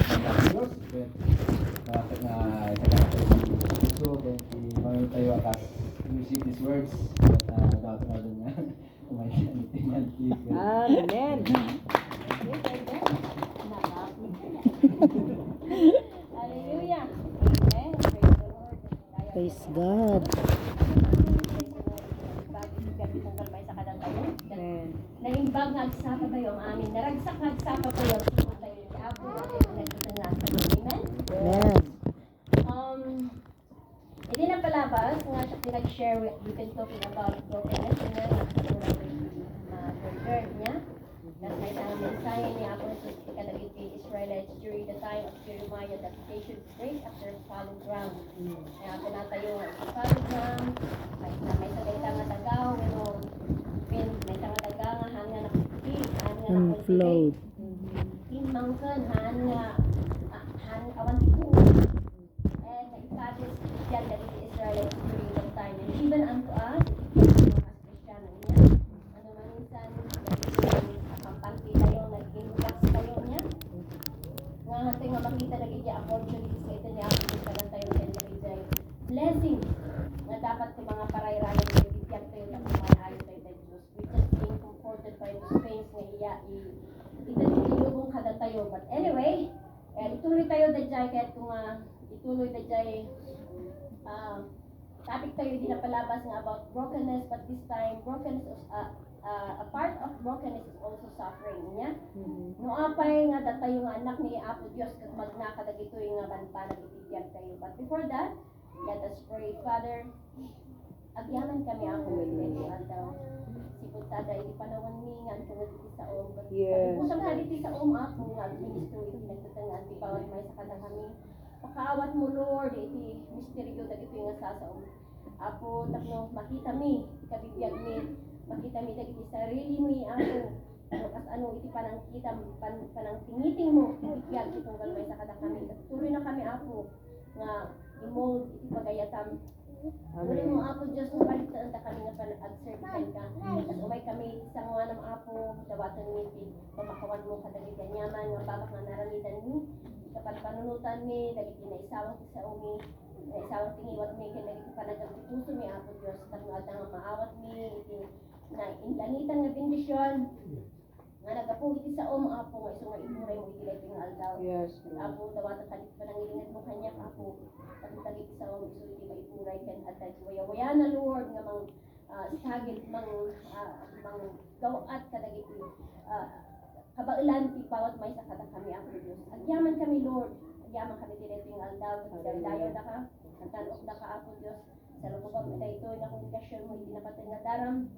Diyos, then na sa puso, then di tayo akas music these words about nga dun nga umayan Amen. Hallelujah. Amen. Praise the Lord. Praise God. Amen. Naimbag nagsaka ba yung amin? Naragsak nagsaka pa yung sumatay yung apo natin nagtutang nasa. Amen? Amen. Hindi na palabas nga siya pinag-share we've been talking about brokenness and then ma-burger niya. That's why ang mensahe niya ako na kadagit kay Israelites during the time of Jeremiah that they should break after fallen ground. Kaya pinatayo nga sa fallen ground, may sagay nga tagaw, when may tanga taga nga hanga na kupi, hanga na Float. Mangkan hanga awan tipu. And naipatis Christian that is Israelites during that time. And even unto us, as Christian niya, ano man minsan, kampante tayo, nag-inbox tayo niya. Nga natin nga makita na gaya opportunities sa ito niya, kung saan tayo nag-enjoy blessing na dapat sa mga parayrayan na bibigyan tayo ng mga ayos tayo tayo Diyos. We're just being comforted by the things na itatulong kada tayo. But anyway, ituloy tayo da jay kahit kung ituloy da jay topic tayo din na palabas nga about brokenness, but this time brokenness is a part of brokenness is also suffering niya. No apay nga datayo nga anak ni Apo Dios kag magnakadagitoy nga banbanag ibigyan tayo. But before that, let us pray. Father, agyaman kami ako with daw. Si Puntada, hindi panawan ni nga ang dito sa om. Yes. Kung sa dito sa om ako nga ministro iti nagtatangan ti bawat may sa kada kami. Pakaawat mo Lord iti misteryo dagito nga sa om. Apo tapno makita mi kabibiyag mi makita mi dagiti sarili mi ako. Kas ano iti panangkita panang tingiting mo ibigyan itong galway sa kada kami. Tuloy na kami ako nga i-mold iti pagayatam. Uli mo Apo Diyos nga balitaan ta kami nga pag-certify ka. As umay kami isang mga ng Apo dawatan mi iti pamakawan mo kadagiti anyaman nga babak nga naramitan mi kapag panunutan mi dagiti na isawang sa umi na isawang tingiwat mi kinagiti panagang puso mi Apo Diyos tapno adda nga maawat mi iti na inlanitan nga bendisyon nga nagapo iti sa Apo nga iso nga imuray mo iti iti nga aldaw. Yes. Apo dawatan kalit panangilingan mo kanya Apo pagtalit sa iso iti maipuray ken atay waya na Lord nga mang sagit mang gawat kadagiti kabailan ti bawat may sa kada kami Apo Dios. Agyaman kami Lord, agyaman kami dito yung aldaw, dayo na ka, tanok na ka Apo Dios. Sa lubong ito na komunikasyon mo iti napatay nga daram.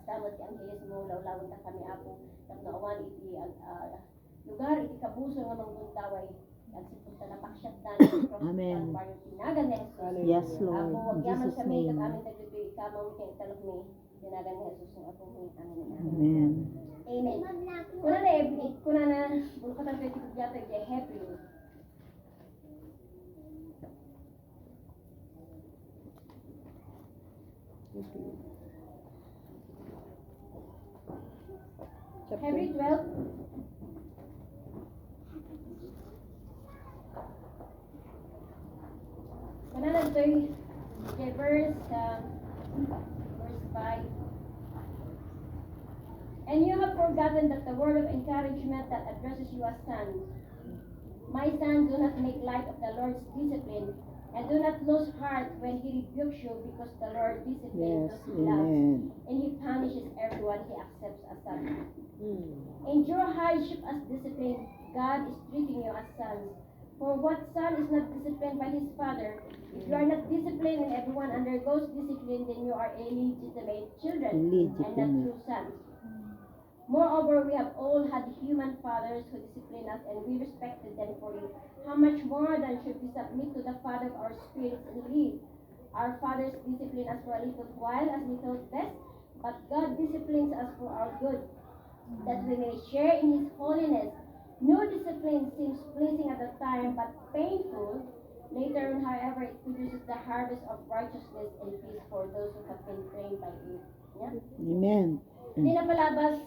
Samot ti ang kiyas mo lawlawon ta kami Apo. Tapnaawan iti lugar iti kabuso nga mangguntaway. At sipunta na paksyat na Amen. tinagan ni Jesus. Yes, Lord. Apo, In agyaman Jesus' kami name. kat amin dagito ikamang kay talok ni tinagan ni Jesus ng Apo ni amin. Amen. Amen. Kuna na bulkatan ko iti kudyata iti Hebrew. Hebrew 12. Kuna na ito verse 5. And you have forgotten that the word of encouragement that addresses you as sons. My son, do not make light of the Lord's discipline, and do not lose heart when he rebukes you, because the Lord disciplines Yes. those he loves, Amen. and he punishes everyone he accepts as son. Endure hardship as discipline. God is treating you as sons. For what son is not disciplined by his father? If you are not disciplined and everyone undergoes discipline, then you are illegitimate children and not true sons. Moreover, we have all had human fathers who disciplined us, and we respected them for it. How much more then should we submit to the Father of our spirits and live? Our fathers discipline us for a little while as we thought best, but God disciplines us for our good, that we may share in His holiness. No discipline seems pleasing at the time, but painful. Later on, however, it produces the harvest of righteousness and peace for those who have been trained by it. Yeah? Amen. Hindi na palabas,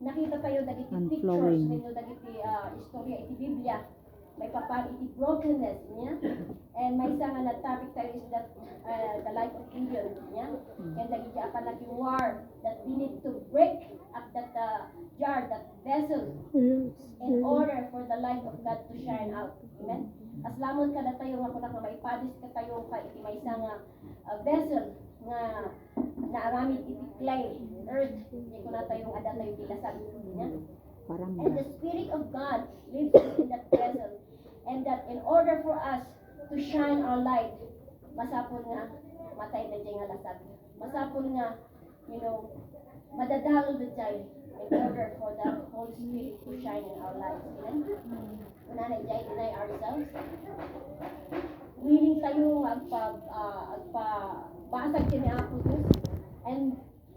nakita tayo dagiti pictures, Unflowing. medyo dagiti istorya iti Biblia. may papan iti brokenness niya. And may isa nga na topic tayo is that the life of Gideon niya. And dagiti apan lagi war that we need to break up that jar, that vessel in order for the light of God to shine out. Amen. As lamon kada tayo nga kuna maipadis ka tayo ka iti may isa nga vessel nga naaramid iti clay, earth, di kuna tayo ada tayo bilasan. Niya. Parang And the Spirit of God lives in that vessel. And that in order for us to shine our light, masapol nga matay na dyan nga lasag. Masapol nga, madadalo na dyan in order for the Holy Spirit to shine in our lives. Amen? Una na dyan, deny ourselves. Willing tayo agpabasag din ni Apo Diyos.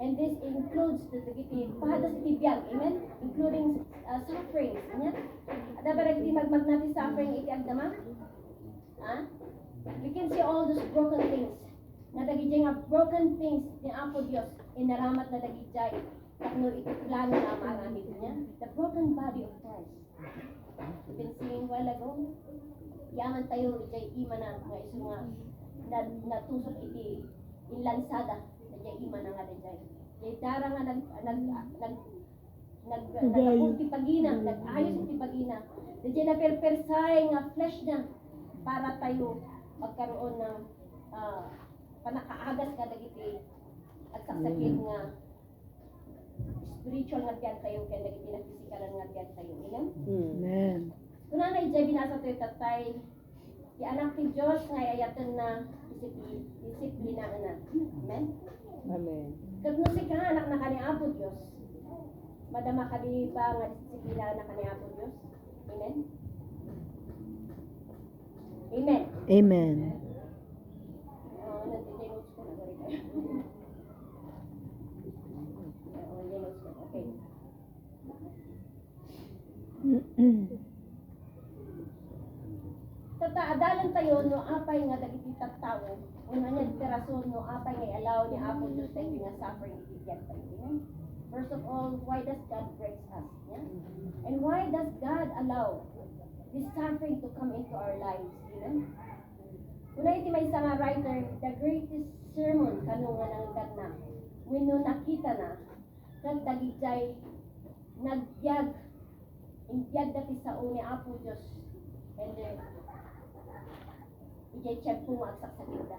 And this includes the pahadas tibiyag, amen? Including sufferings, amen? Ada ba rin natin suffering iti agdama? You can see all those broken things. Na dagijay nga broken things ni Apo Diyos, inaramat na dagijay. Takno iti plano na maramit niya. The broken body of Christ. We've been singing while ago. Yaman tayo, ijay ima na, nga iso nga, natusok iti inlansada. Jay ima na nga dajay. Jay dara nga nagapong tipagina, nag-ayos ang tipagina. Dajay na perpersay nga flesh na para tayo magkaroon ng panakaagas ka dagiti at saksakit nga spiritual nga tiyan tayo kaya dagiti na physical nga tiyan tayo. Amen? Amen. Kuna na ijay binasa tayo tatay di anak ni Diyos nga ayatan na disiplina na. Amen? Amen. Kagno si ka anak na kani Apo Diyos. Madama ka di ba nga disiplina na kani Apo Diyos? Amen? Amen. Amen. Nandito yung notes ko na gawin tayo. Okay. Adalan tayo no apay nga dagiti tattao. Una niya dirason no apay nga allow ni Apo Diyos tayo nga suffering itigyan tayo. First of all, why does God break us? Yeah? And why does God allow this suffering to come into our lives? Una iti may isa nga writer, the greatest sermon kanungan ng God na. When no nakita na, nagdagijay, nagyag, indyag dati sa ni Apo Diyos. And then, ijay check po maagsak sa kita.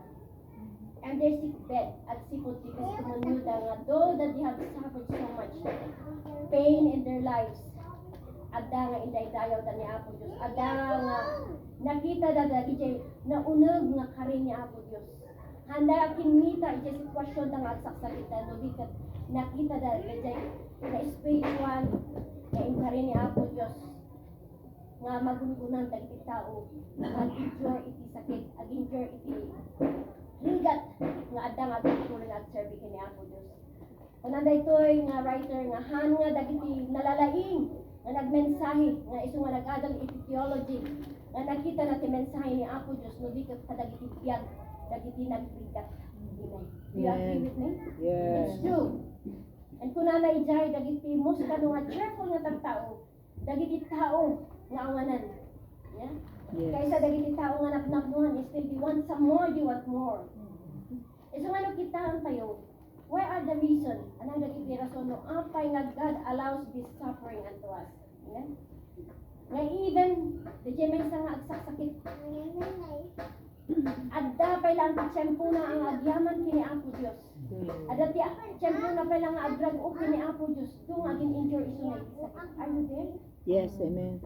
And their sick bed at sipot tikas kumunyuda nga, though that they have suffered so much pain in their lives, ada nga inday-dayaw ta ni Apo Diyos. Ada nga nakita da ijay naunag nga karin ni Apo Diyos. Handa kinita ijay sitwasyon da nga agsak sa kita. No, bikat nakita da ijay na spiritual nga inkarin ni Apo Diyos. Nga magunugunan dagiti tao mag-endure iti sakit, ag-endure iti ligat nga adda nga tulong at serve kini Apo Diyos. Kunanda ito'y nga writer nga han nga dagiti nalalaing nga nagmensahe nga iso nga nag-adal iti theology nga nakita natin mensahe ni Apo Diyos no di ka dagiti biyag dagiti nagligat. Amen. Do you agree with me? Yes. It's true. And kunana ijay dagiti most kanu nga cheerful nga tagtao dagiti tao nga awanan. Yeah? Yes. Kaysa dagiti tao nga napnapnuhan is still you want some more, you want more. So nga nakitahan tayo, why are the reason? Anong dagiti rason no apay nga God allows this suffering unto us. Amen? Nga even, the may isa nga agsaksakit. Adda pay lang tiyempo na ang agyaman kini Apo Diyos. Adda tiyempo na pay lang nga agrag-o kini Apo Diyos. Kung aging injure iso nga sakit. Are you there? Yes, amen.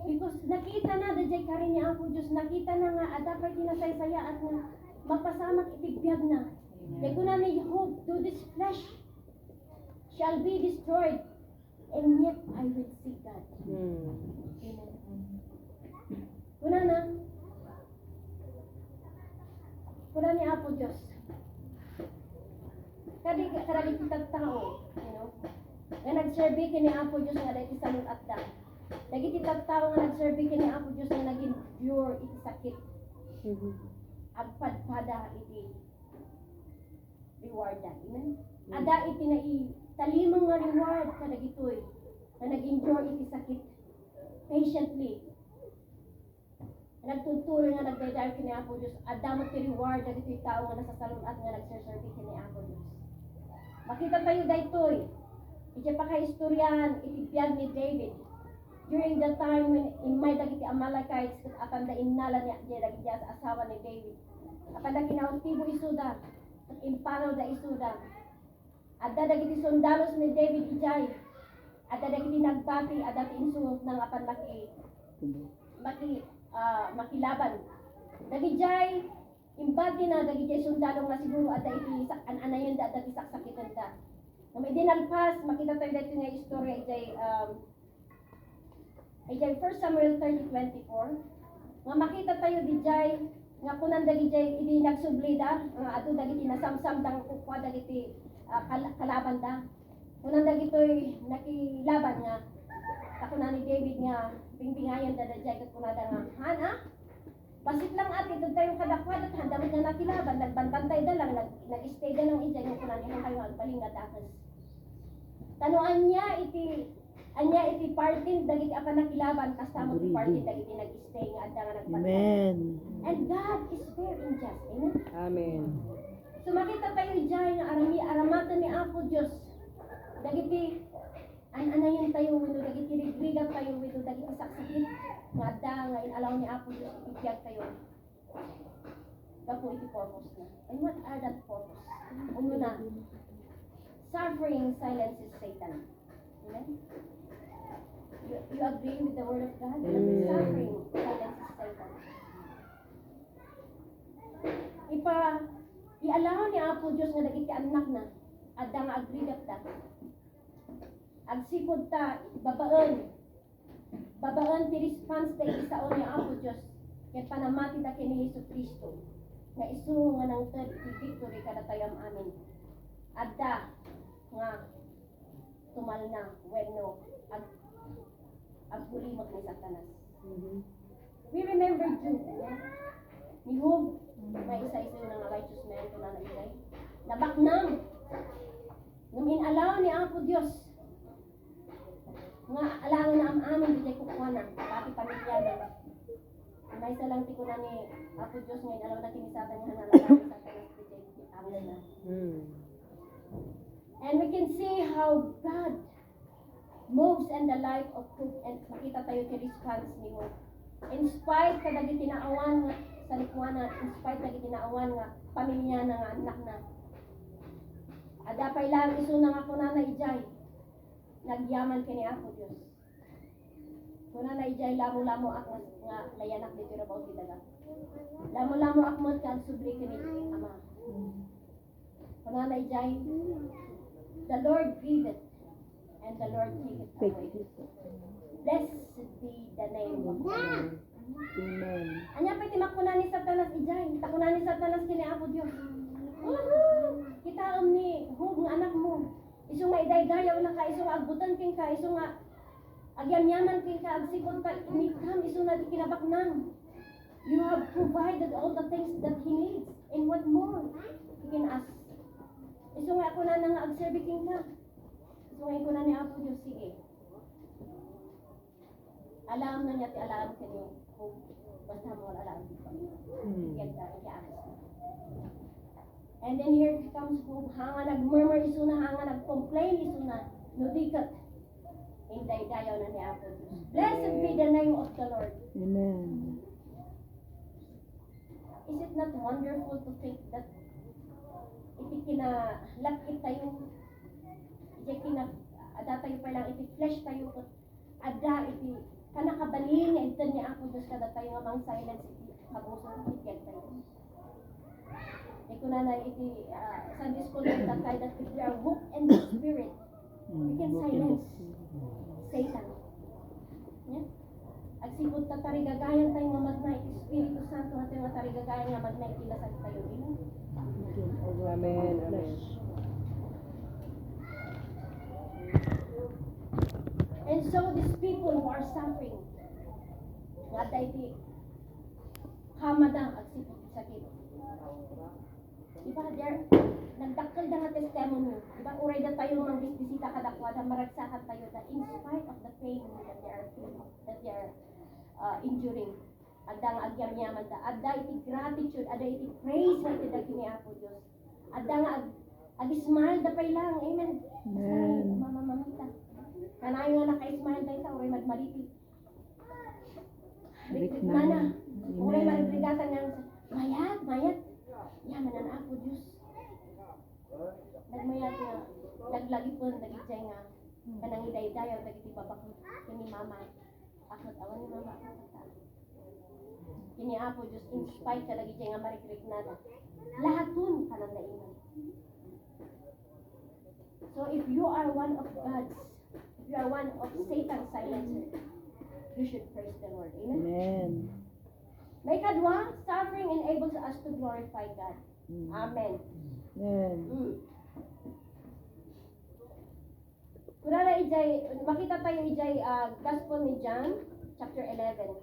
Because nakita na dajay karin ni Apo Diyos, nakita na nga ada pay tinasay-saya at nga magpasamak itigbyag na. Kaya kung na may hope to this flesh shall be destroyed, and yet I will see God. Amen. Kuna ni Apo Diyos. Karagit kitag tao, nga nagserve kini Apo Diyos nga dahil isalong atda. Dagiti tao nga nagserve kini Apo Diyos nga naging pure iti sakit. Agpadpada iti reward na. Amen? Ada iti na talimang nga reward ka dagitoy nga nag-endure iti sakit patiently. nagtuturo nga nagdaydayo kini Apo Dios, adamot ti reward dagiti tao nga nasasalun at nga nagserserbi kini Apo Dios. Makita tayo daytoy. Iti pa kay istoryahan iti biyag ni David. During the time when imay dagiti Amalekites ket apan da innala niya dagiti sa asawa ni David. Apan da kinautibo isuda, ket impano da isuda. Adda dagiti sundalos ni David ijay. Adda dagiti nagbati adda ti insu nang apan makilaban. Dagiti jay imbati na dagiti sundalo nga siguro adda iti anayon da adda ti saksakitan da. Na may dinalpas makita tayo dito nga istorya ijay 1 Samuel 30:24. Nga makita tayo dijay nga kunan dagiti idi nagsublida nga ato dagiti nasamsam dang ukwa dagiti kalaban da. Kunan dagitoy nakilaban nga kakunan ni David nga bingbingayan da dijay ket kunada nga hana basit lang ati dud tayo kadakwadat handamit nga nakilaban nagbantay da lang nag-stay da lang ijay nga kunan ni kayo agbaling nga dakas. Tanuan niya iti partin dagiti apan nakilaban kasama ti partin dagiti nag-stay nga adda nga nagbantay. Amen. And God is very just. Amen. Amen. So makita tayo diyan nga aramatan ni Apo Dios. Dagiti anayon tayo wino dagiti rigrigan tayo wino dagiti saksakit nga adda nga inalaw ni Apo Dios ibigay tayo. Gapo iti purpose na. And what are that purpose? Una, suffering silences Satan. Amen. You agree with the word of God? Amen. Suffering silences Satan. Ialaw ni Apo Dios nga dagiti anak na adda nga agrigat ta. Agsipod ta babaen ti response ta isaon ni Apo Dios ket panamati ta kini Jesucristo nga isu nga nang victory kada tayam amin. Adda nga tumal na wenno agbulimag ni Satanas. We remember Job, yeah? Ni Job, may isa-isa ng righteous man ito na nailay. Nabaknang. Nung inalaw ni Apo Dios nga alangan na ang amin di kukuha na pati pamilya na. May isa lang tiko na ni Apo Dios ngayon alaw na kinisatan niya na lalaki sa tanas di amin na. And we can see how God moves in the life of Job and makita tayo ti response ni Job. In spite kadagi tinaawan nga sa likwana, in spite kadagi tinaawan nga pamilya na nga anak na. Adapay lang iso na nga kuna na ijay. Nagyaman kini Apo Dios. Kuna na ijay lamo-lamo ako nga layanak dito ra bawo daga. Lamo-lamo akmot kag subli kini Ama. Kuna na ijay the Lord giveth and the Lord taketh away. Blessed be the name of the Lord. Amen. Anya pa timakuna ni Satanas ijay. Takuna ni Satanas kini Apo Dios. Kita ni Job nga anak mo. Isu nga idaydayaw na ka, isu nga agbutan king ka, isu nga agyamyaman king ka, agsipon ka, inikam, isu na di kinabaknang. You have provided all the things that he needs. And what more he can ask? Isu nga ako na nga agserbi king ka. Isu nga ako na ni Apo Dios, sige. Alam na niya ti alam ka ni Job. Basta mo alam di pa. Yan ka, i-ask. And then here comes Job, hanga nag-murmur iso na, hanga nag-complain iso na, nudikat. Inday-dayaw na ni Apo Dios. Blessed be the name of the Lord. Amen. Is it not wonderful to think that iti kinalakit tayo, iti ada tayo pa lang, iti flesh tayo, ada iti kanakabalin nga ito ni Apo Dios kada tayo nga mang silence iti kabuso, iti tayo. Kuna na iti Sunday school na kay that if we are hooked in the spirit, we can silence Satan. Yeah? Agsipot ta tarigagayan tayo nga magnay Espiritu Santo nga tayo tarigagayan nga magnay ilasan tayo. Amen. Amen. And so these people who are suffering, nga tayo iti hamadang agsipot sakit. Diba, nagdakkel da nga testimony. Diba, uray da tayo ng bisita kadakwada, maragsakan tayo da in spite of the pain that they are feeling, that they are enduring. Adda nga agyam-yaman ta. Adda iti gratitude, adda iti praise nga iti dagiti ni Apo Dios. Adda nga ag-smile da pay lang. Amen. Amen. Mamamamita. Kanayo nga naka-smile da ita, oray madmariti. Rikrik mana. Oray maribrigatan nga, mayat. Yaman ang Apo Dios. Nagmayat nga, naglagipon, nagitay nga, kanang iday-dayaw, nagiti babakot, kini mama, akot, awan ni mama, akot, kini Apo Diyos, in spite ka nagitay nga marikrik nada, lahat dun ka nang naiman. So if you are one of God's, if you are one of Satan's silencer, you should praise the Lord. Amen? Amen. May kadwa, suffering enables us to glorify God. Amen. Amen. Kunana ijay, makita tayo ijay Gospel ni John, chapter 11.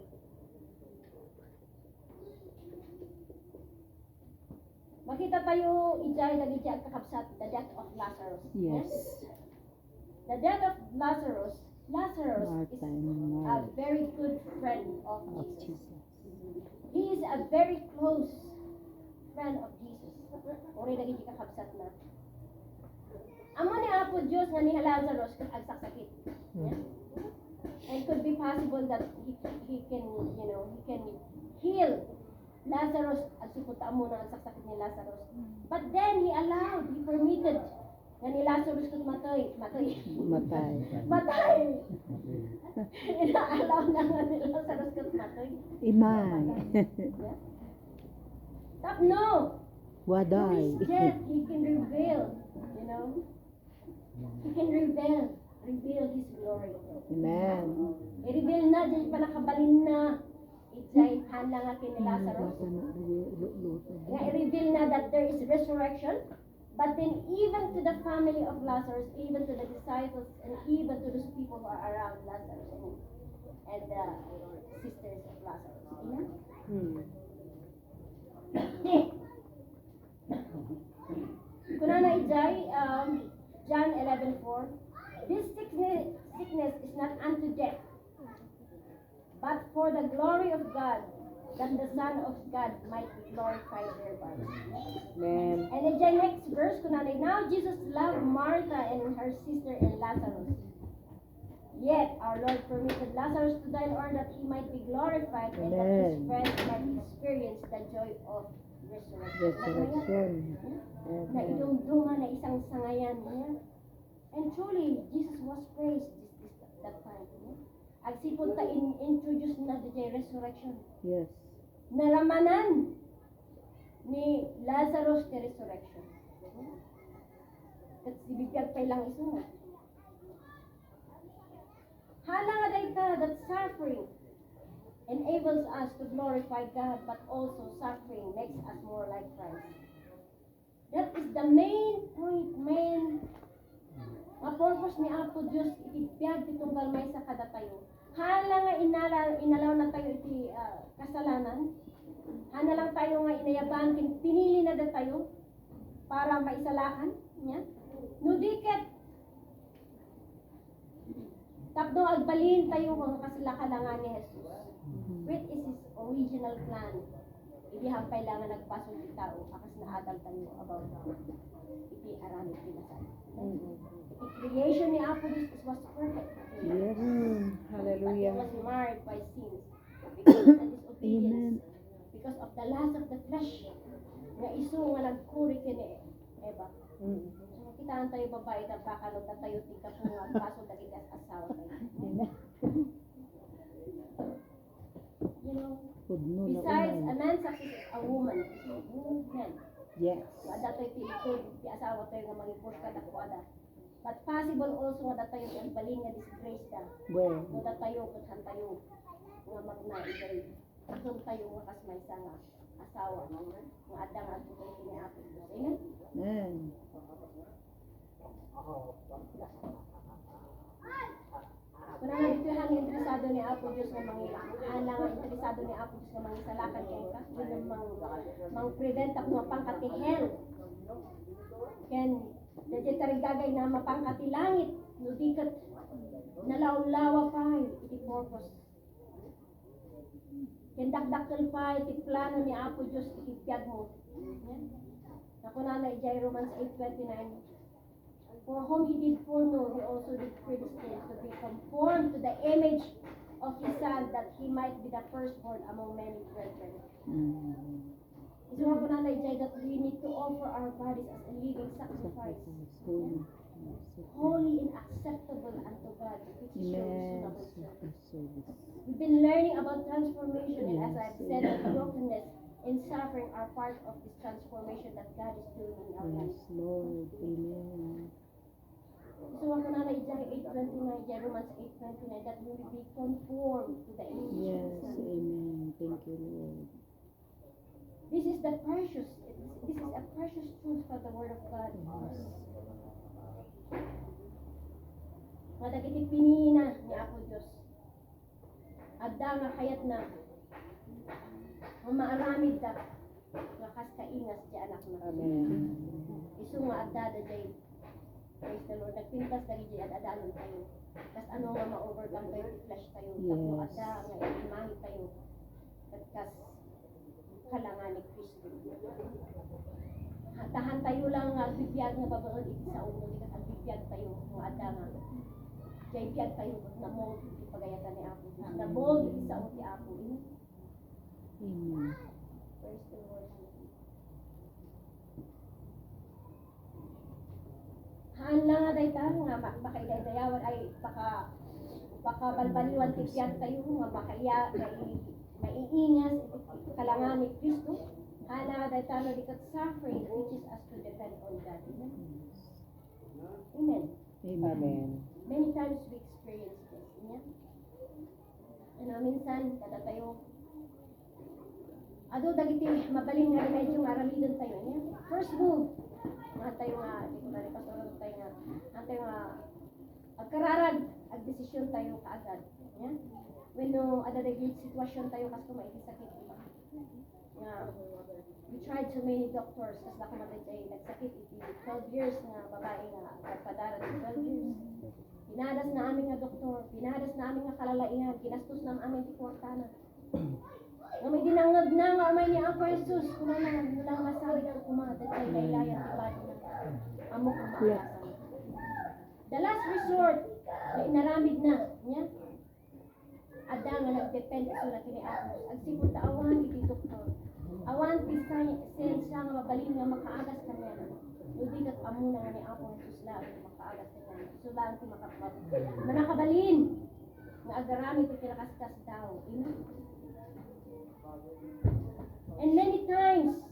Makita tayo ijay nagijay kakabsat, the death of Lazarus. Yes. The death of Lazarus Martha is and a Mary very good friend of of Jesus. Jesus. He is a very close friend of Jesus. Ori nagijay kakabsat na. Amo ni Apo Diyos nga ni Lazarus kung agsakit. Yeah? And could be possible that he can, he can heal Lazarus at sukuta mo na agsakit ni Lazarus. But then he permitted nga ni Lazarus kung matay. Matay. Ina-allow na nga ni Lazarus kung matay. Imay. Yeah? But no! Waday. His death, he can reveal, he can reveal His glory. Amen. I-reveal na, dyan pa nakabalin na. Ijay, handa nga kini Lazarus. Nga i-reveal na that there is resurrection. But then even to the family of Lazarus, even to the disciples, and even to those people who are around Lazarus and the sisters of Lazarus. Amen? Kunana ijay, John 11:4. This sickness is not unto death, but for the glory of God, that the Son of God might be glorified thereby. Amen. And in the next verse, kunana, now Jesus loved Martha and her sister and Lazarus. Yet our Lord permitted Lazarus to die in order that he might be glorified and that his Amen. friends might experience the joy of resurrection. Resurrection. Na Amen. idumduma na isang sangayan niya. And truly, Jesus was praised that time. Agsipon ta introduce na the resurrection. Yes. Naramanan ni Lazarus the resurrection. At sibigyan pa lang iso nga. Hala nga dayta that suffering enables us to glorify God, but also suffering makes us more like Christ. That is the main point, purpose ni Apo Diyos itibiyag itong galmay sa kada tayo. Hala nga inalaw na tayo iti kasalanan. Hala lang tayo nga inayabang pinili na da tayo para maisalakan niya. Nudiket tapno agbalin tayo kung kasalaka na nga ni Jesus. What is His original plan? Hindi hampay lang nga nagpaso si tao akas na adal tayo about iti aramid kinasal. Creation ni Apo Diyos was perfect. Yes. Hallelujah. But it was marred by sins. Because of the disobedience. Amen. Because of the lust of the flesh. Nga iso nga nagkuri kini Eva. So kitaan tayo babae na bakalog na tayo tika po nga paso na ikas asawa tayo. Pudno na Besides, a umay. man success a woman. Man. Yes. Ada tayo tiikod, ti asawa tayo nga mag-import ka dakwada. But possible also nga tayo ang baling nga disgrace ka. Well. Nga tayo kuthan tayo nga magnaigay. Akong tayo nga kasmay sa nga asawa. Nga adang at tayo kiniapit. Amen? Amen. Kung nga ito yung interesado ni Apo Diyos nga mangila. Hala nga interesado ni Apo Diyos nga mangisalakan kayo ka. Yun ang mang-prevent ako nga pangkati hell. Ken, dadya tarigagay na mapangkati langit. Nudikat nalaw-lawa pa iti purpose. Kindakdakkel pa, iti plano ni Apo Diyos, itipyag mo. Yan. Ako na ijay Romans 8:29. For whom He did foreknow, He also did predestine to be conformed to the image of His Son, that He might be the firstborn among many brethren. So ako na ijay that we need to offer our bodies as a living sacrifice, holy and acceptable unto God, which is your reasonable service. We've been learning about transformation, and as I've said, brokenness and suffering are part of this transformation that God is doing in our lives. Lord. Amen. So ako na ijay 8:29, Romans 8:29, that we will be conformed to the image Yes. of His Son. Amen. Thank you, Lord. This is a precious truth for the Word of God. Madagiti pinina ni Apo Diyos. Adda nga kayat na maaramid ka lakas kaingas di anak na. Amen. Isu nga adda da jay. Praise the Lord. Nagpintas na rin at adanon tayo. Kas ano nga ma-overcome tayo, flesh tayo. Tapos Yes. adda nga imangi tayo. At kas kalangan ni Kristo. Tahan tayo lang nga bibiyag nga babaon iti sa ulo. Kasi ang bibiyag tayo nga adda nga. Jay biyag tayo na mold iti pagayatan ni Apo. Na mold iti sa ulo ni Apo. Amen. Praise the Lord. Haan lang nga day tayo nga baka idaydayawan ay baka balbaliwan tipyan tayo nga baka maiingas kalangan ni Kristo. Haan lang nga day tayo dikat suffering teaches us to depend on God. Amen. Amen. Many times we experience this. Amen. Ano minsan kada tayo ado dagiti mabaling nga medyo aramidon tayo niya. First move, nga tayo nga di ko na rin pasurod tayo nga tayo nga agkararag ag desisyon tayo kaagad. Niya. When no ada dagiti sitwasyon tayo kas kumaiti sakit iba. Nga we tried so many doctors kas nakamatay tayo nagsakit iti 12 years nga babae nga nagpadarat 12 years. Pinadas na amin nga doktor, pinadas na amin nga kalalaihan, ginastos na amin ti kwartana. Nga may dinangag na nga may ni Apo Jesus, kung na mula masabi ng kumagat ay laylayan at bati na amok ang maalasan. The last resort, na inaramid na, niya, ada nga nagdepend sa na kini Apo. Ang sipot na awan iti doktor. Awan ti sensya nga mabalin nga makaagas kanya. Hindi kat amuna nga ni Apo Jesus lang makaagas kanya. So lang ti manakabalin nga agaramid iti kinakaskas daw. And many times,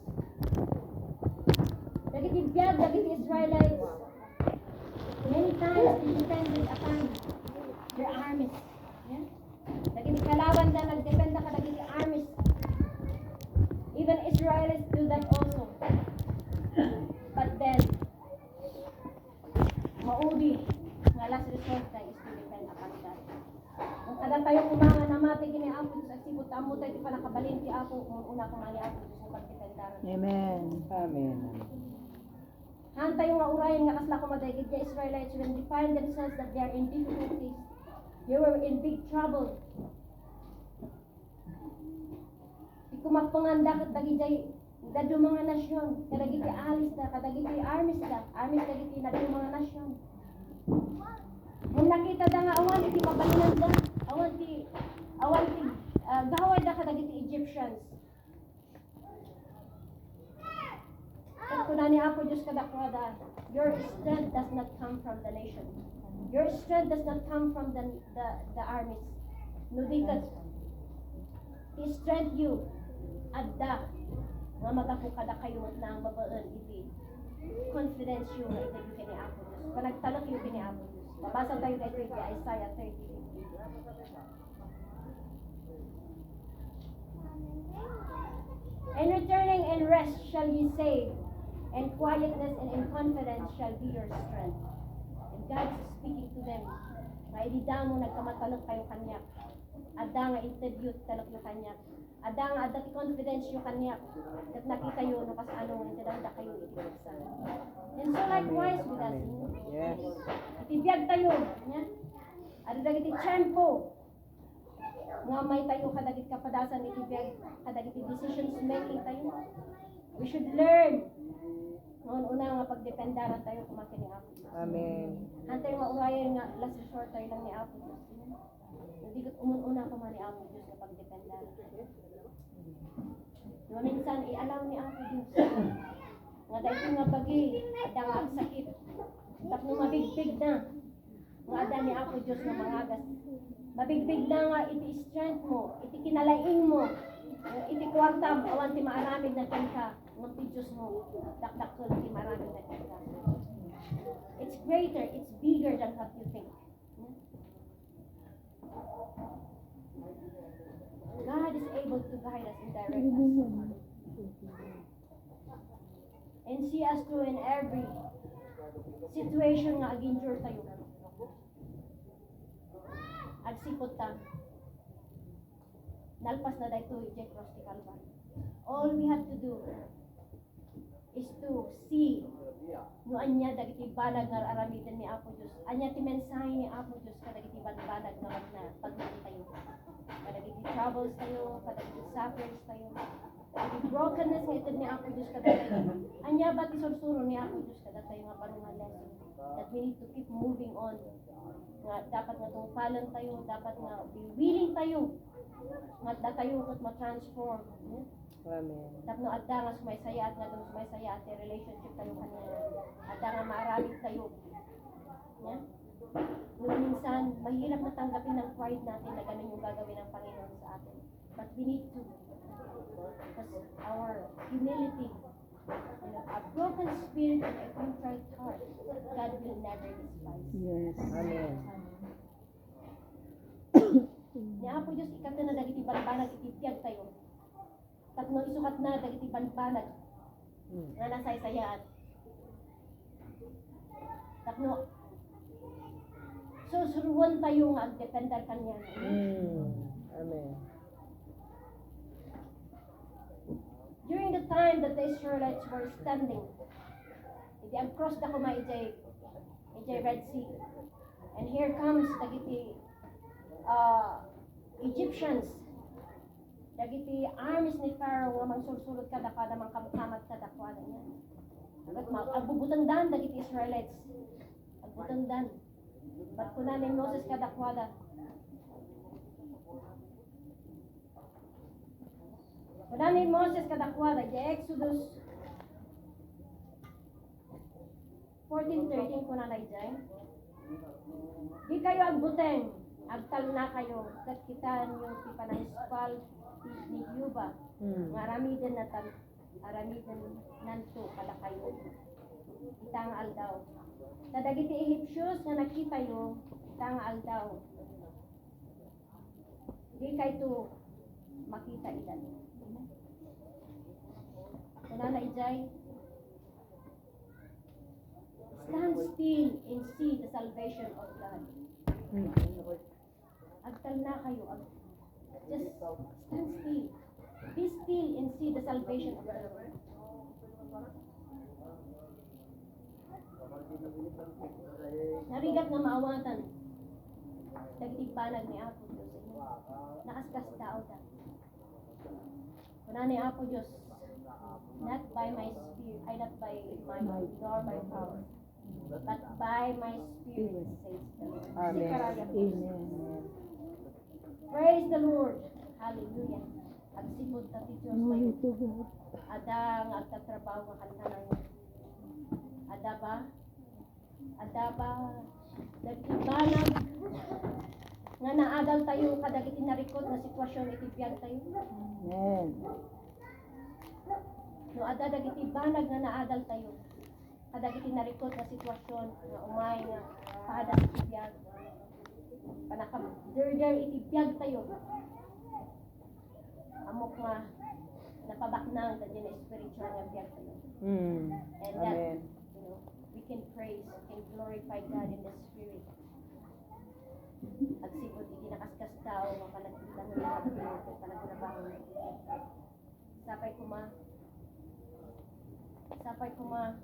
dagiti biyag, dagiti Israelites, many times they depended upon their armies. Yeah? Dagiti kalawan na nagdepend ka dagiti armies. Even Israelites do that also. But then, maudi, nga last resort na is to depend upon God. Kung kada tayo umanga na mati kini Apo Diyos at sibot amo tayo di pa nakabalin ti Apo kung una kung ani Apo Diyos na pagdependaran. Amen. Amen. Han tayo nga urayan nga kasla kumadagid the Israelites when they find themselves that they are in difficulties, they were in big trouble. Di kumapanganda kat dagiti dadu mga nasyon, kadagiti alis da, kadagiti armies dagiti dadu mga nasyon. Kung nakita da nga awan iti mabalinan da, awan ti gaway da kadagiti Egyptians. At kuna ni Apo Diyos kadakwada, your strength does not come from the nation. Your strength does not come from the armies. Nudikat, He strength you, adda, nga magapukada kayo na ang babaan iti. Confidence you nga ito ni Apo Diyos. Panagtalok yung ni Apo Diyos. Babasa tayo dito yung Isaiah 30:50. And returning in rest shall ye say, and quietness and in confidence shall be your strength. And God is speaking to them. Nga idida mo nagkamatalok kayo kanyak. Ada nga interview talok na kanyak. Ada nga ada ti confidence yung kanyak. At nakita yun no kas ano intidanda kayo itiksa. And so likewise with us. Yes. Itibiyag tayo. Ada dagiti tiyempo. Nga may tayo kadagit kapadasan iti biyag kadagit decisions making tayo. We should learn. Noon una nga pagdependaran tayo kumakin ni Apo. Amen. Antay mauwayan nga last resort tayo lang ni Apo Diyos. Hindi ko umun-una ko man ni Apo Diyos nga pagdependaran. No, minsan i-allow ni Apo Diyos. Nga dahil nga bagi, ada nga ang sakit. Tapos mabigbig na. Nga ada ni Apo Diyos nga mangagas. Mabigbig na nga iti strength mo, iti kinalaing mo, iti kwarta, awan ti maaramid na tanka, ng ti Diyos mo, dakdak ko ti maaramid na tanka. It's greater, it's bigger than what you think. God is able to guide us and direct us. And see us through in every situation nga ag-endure tayo. Agsipot ta. Nalpas na dahito iti cross ti Calvary. All we have to do is to see no anya dagiti banag nga aramidan ni Apo Dios. Anya ti mensahe ni Apo Dios kadagiti banag nga pagnan tayo. Kadagiti troubles tayo, kadagiti sufferings tayo. Kadagiti brokenness nga itid ni Apo Dios kadagiti. Anya ba ti sursuro ni Apo Dios kadagiti nga parungan lesson that we need to keep moving on. Nga dapat nga tungpalan tayo, dapat nga be willing tayo. Nga tayo kat ma-transform. Amen. Tapno adda nga sumaysaya at nga doon sumaysaya at relationship tayo kanina. Adda nga maaramid tayo. Yeah? Nung minsan, mahirap na tanggapin ng pride natin na ganun yung gagawin ng Panginoon sa atin. But we need to. Because our humility, a broken spirit and a contrite heart, God will never despise. Yes. Amen. Ni Apo Diyos, ikat na dagiti banbanag itipyag tayo. Tapno isukat na dagiti banbanag nga nasaysayaan. Tapno susuruan tayo nga agdependal kanya. Amen. During the time that the Israelites were standing, iti across the kuma ijay Red Sea. And here comes dagiti Egyptians. Dagiti armies ni Pharaoh nga mangsulsulod kada mang kamat kada niya. Agbubutang dagiti Israelites. Agbutang But kuna ni Moses kadakwada. Kuna ni Moses kadakwada, di Exodus 14:13 kuna na ijay. Di kayo agbuteng, agtal na kayo, kat kita niyo ti panangispal ni Yuba. Nga aramidan nanto pala kayo. Itang aldaw. Kadagiti Egyptians nga nakita yo, itang aldaw. Di kayo to makita ilan. Kuna na ijay. Stand still and see the salvation of God. Agtal na kayo. Just stand still. Be still and see the salvation of the Lord. Narigat nga maawatan. Dagtigbanag ni Apo Diyos. Nakaskas tao ta. Kuna ni Apo Diyos. Not by my spirit, not by my might, nor by power, but by my spirit, says the Lord. Amen. Amen. Praise the Lord. Hallelujah. Agsipod ta ti Diyos tayo. Ada nga agtatrabaho nga kantanan niya. Ada ba dagitibanag nga naadal tayo kadagiti narikot na sitwasyon itibiyag tayo. Amen. No ada dagiti banag nga naadal tayo kadagiti narikot na sitwasyon nga umay nga pada sa itibiyag. Panaka-derder itibiyag tayo. Amok nga napabaknang ta din spiritual nga biyag tayo. And that, Amen. we can praise, we can glorify God in the spirit. At sipod di nakaskas tao nga panagkitan ng mga Pinoy at panagtrabaho na sapay kuma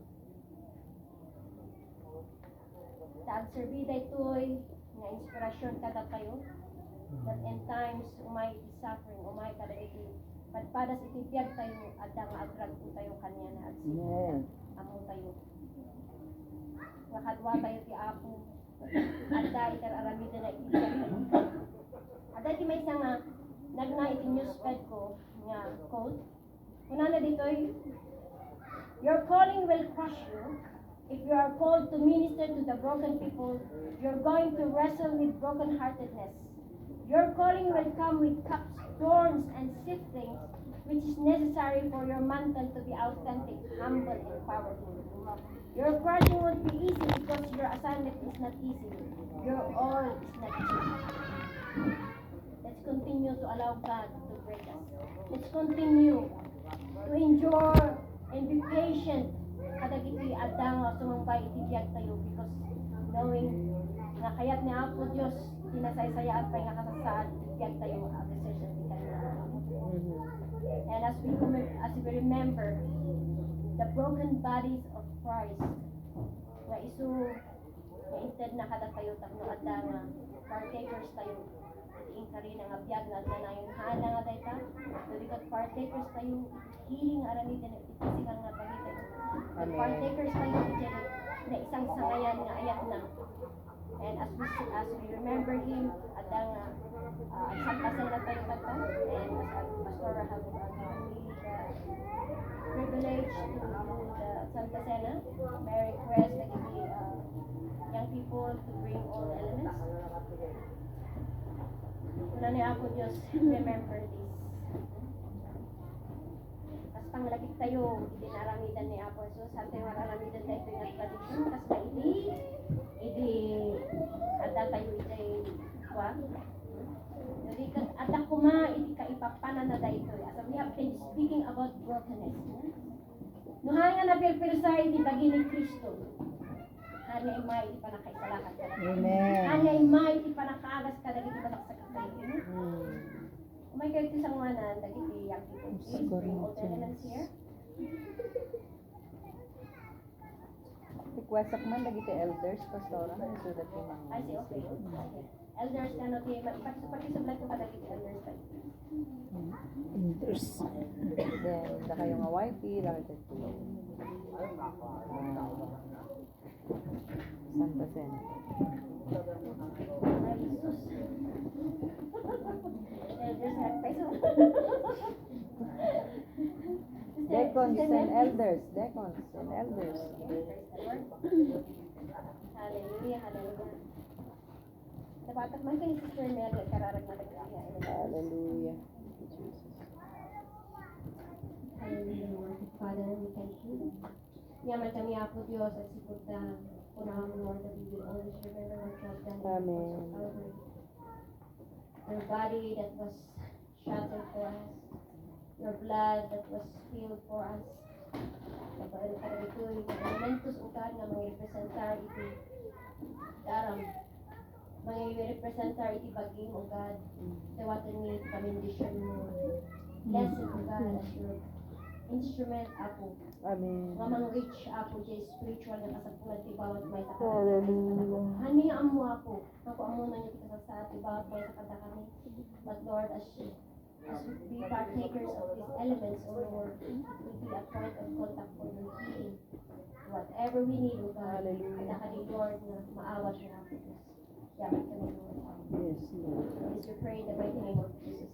taag serbida ito'y nga inspirasyon kada kayo that in times umay suffering, umay kadagiti padpadas itibiyag tayo adda nga agrag po tayo kanya na Amen. amo tayo nga kadwa tayo ti Apo adda ikararamidan na itibiyag adda ti may isa nga nagna iti newsfeed ko nga quote kunana ditoy your calling will crush you. If you are called to minister to the broken people, you're going to wrestle with brokenheartedness. Your calling will come with cups, thorns, and siftings, which is necessary for your mantle to be authentic, humble, and powerful. Your crushing won't be easy because your assignment is not easy. Your all is not easy. Let's continue to allow God to break us. Let's continue to endure and be patient kadagiti adda nga sumambay itibiyag tayo because knowing nga kayat ni Apo Dios tinasaysayaan pa nga kasasaan itibiyag tayo ang decision ti kanila. And as we remember the broken bodies of Christ nga isu nga inted na kada tayo tapno adda nga partakers tayo ing kari nga biyag na nayon hala nga dayta dili kat partakers tayo healing aramiden iti sigang nga pagitan partakers tayo iti na isang sangayan nga ayat na and as we remember him adda nga isang pasay na tayo kata and as pastor have given me the privilege to do the Santa Cena may request that young people to bring all the elements. Una ni Apo Diyos, remember this. Kas panglagit tayo, itinaramidan ni Apo Diyos, hante wararamidan tayo yung tradisyon, kas na idi, ada tayo iti, kuwan. Jadi, ada kuma, idi ka ipapana na tayo. As we have been speaking about brokenness. Nuhanga na pilpilsa, idi bagi ni Kristo. Hanya imay, di pa nakaisalakan ka na. Amen. Hanya imay, di pa nakaagas ka na dito ba nakasakit tayo. Umay kayo ito sa mga na, dagiti young people. Please bring all the elements here. Request ako man lagi kay elders, pastora, so that yung mga... I say, okay. Elders ka no, pakisublat ko pa dagiti elders tayo. Elders. Then, da kayo nga wifey, lagi kayo. Santa Cena. Ay, Jesus. Elders have peso. Deacons and elders. Deacons and elders. Hallelujah, hallelujah. Dapat man kayo si Sister Mel, kararag na nagkakaya. Hallelujah. Hallelujah, Lord. Father, we thank you. Yaman kami Apo Diyos at sipot na unahan mo, Lord, that we will always remember what you have done. Amen. Your body that was shattered for us, your blood that was spilled for us. Kapag ito'y elementos ukan na mga representar iti daram. Mga representar iti baging o God. Tawatan ni kamindisyon mo. Blessed o God as your instrument, Apo. Amen. Mamang rich, Apo, jay spiritual na kasapulan ti bawat may sakata. Hallelujah. Hani ang amo, Apo. Ako amo na niyo kasasat ti bawat may sakata kami. But Lord, as we partakers of these elements, O Lord, we be a point of contact for your healing. Whatever we need, O God, Hallelujah. at akali, Lord, na maawat na Apo. Yaman kami, Lord. Yes, Lord. This we pray in the mighty name of Jesus.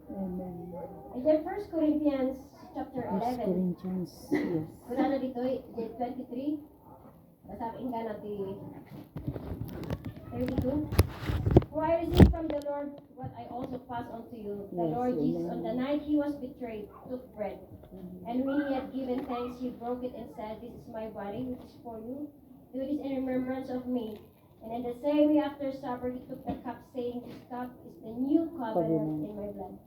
Amen. And then 1 Corinthians chapter 11. Corinthians. Yes. Wala na dito, 23. Basahin ka natin 32. For I received from the Lord what I also passed on to you. The Yes, Lord Jesus, amen. on the night he was betrayed, took bread. And when he had given thanks, he broke it and said, This is my body, which is for you. Do this in remembrance of me. And in the same way after supper, he took the cup, saying, This cup is the new covenant in my blood.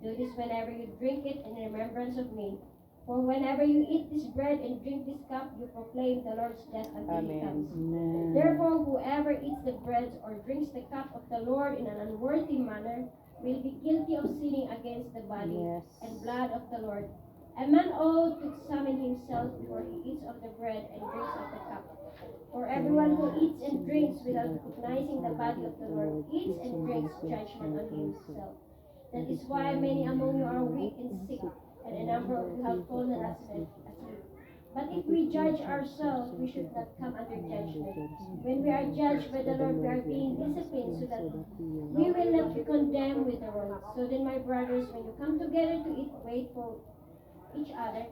Do this whenever you drink it in remembrance of me. For whenever you eat this bread and drink this cup, you proclaim the Lord's death until he comes. Amen. Therefore, whoever eats the bread or drinks the cup of the Lord in an unworthy manner will be guilty of sinning against the body Yes. and blood of the Lord. A man ought to examine himself before he eats of the bread and drinks of the cup. For everyone who eats and drinks without recognizing the body of the Lord eats and drinks judgment on himself. That is why many among you are weak and sick, and a number of you have fallen asleep. But if we judge ourselves, we should not come under judgment. When we are judged by the Lord, we are being disciplined so that we will not be condemned with the world. So then, my brothers, when you come together to eat, wait for each other.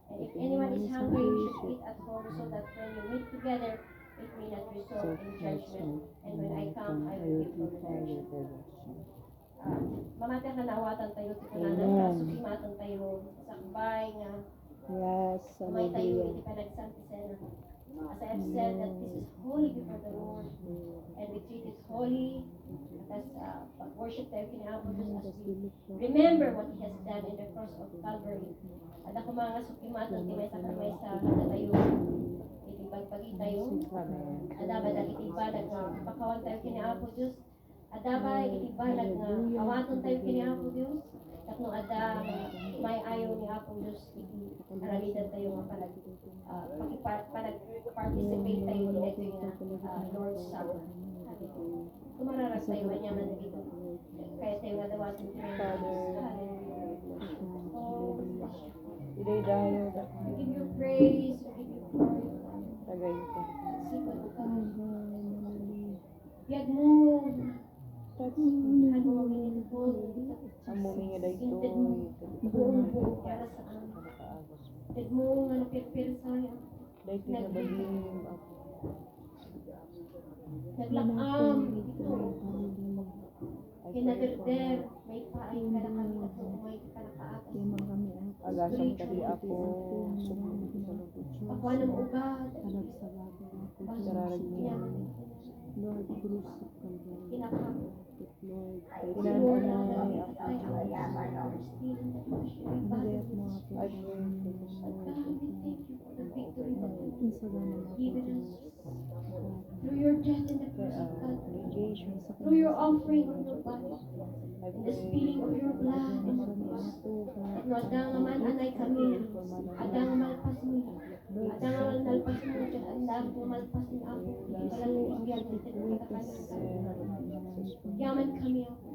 And if anyone is hungry, you should eat at home, so that when you meet together, it may not result in judgment. And when I come, I will give you direction. Mamata ka nawatan tayo, tikunanan ka, sukimatan tayo, sakbay nga, Yes, may tayo, hallelujah. hindi ka nagsantisan. As I have said that this is holy before the Lord, and we treat it holy, as pag-worship tayo kinaabot as we remember what He has done in the cross of Calvary. At ako mga sukimatan, timay sa kamay sa kada tayo, itibagpagi tayo, adabay na itibalag nga, pakawan tayo kinaabot Diyos, adabay itibalag nga, awaton tayo kinaabot Diyos, katong ada may ayaw ni Apong Diyos, aralitan tayo nga participate tayo dito yung Lord's Supper. Kumararas tayo manyaman na dito. Kaya tayo nga dawatin tayo. Oh, Today dayo we give you praise, we give you glory. tagay ko. Sipon ka. Biyag mo. Ano mo minilipod. Ang mumingi day to. Intid mo. Buong para sa amin. Intid mo nga napirpirsaya. Day to na baling ako. Naglakam. Kinaderder. May paay ka na kami at may ka na kaatas. Agasang kali ako. Sumunod sa lubot. Ako anong ugat. Sararag niya. Lord, kinakam. Tinananay ako. Through your death and the cross of Calvary, through your offering of your body, and the spilling of your blood and your blood, at no adang naman anay kami, adang malpas mo, adang naman nalpas mo, at adang pumalpas ni ako, hindi pala nabigyan ng yaman kami ako.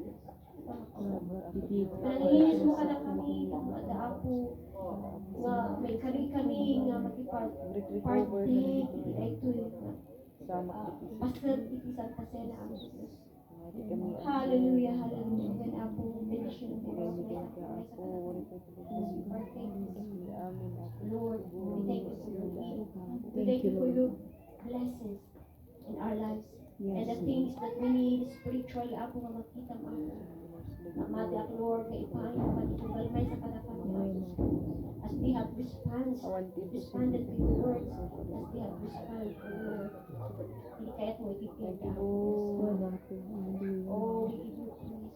Nananginis mo ka na kami, ada ako, nga may kami nga makipag-partake, ito yung pasal itisan pasena ang Diyos. Hallelujah, hallelujah. When ako benediction ng Diyos, may partake. Lord, we thank you for your love. We thank you for your blessings in our lives. And the things that we need spiritually, ako nga makita mo ako. Amati ako, Lord, kay ipahan ko matitugal may sa kadapan mo. As they have responded to your words, as they have responded to your word, hindi kaya't mo itipin ka ako. Oh, we give you praise.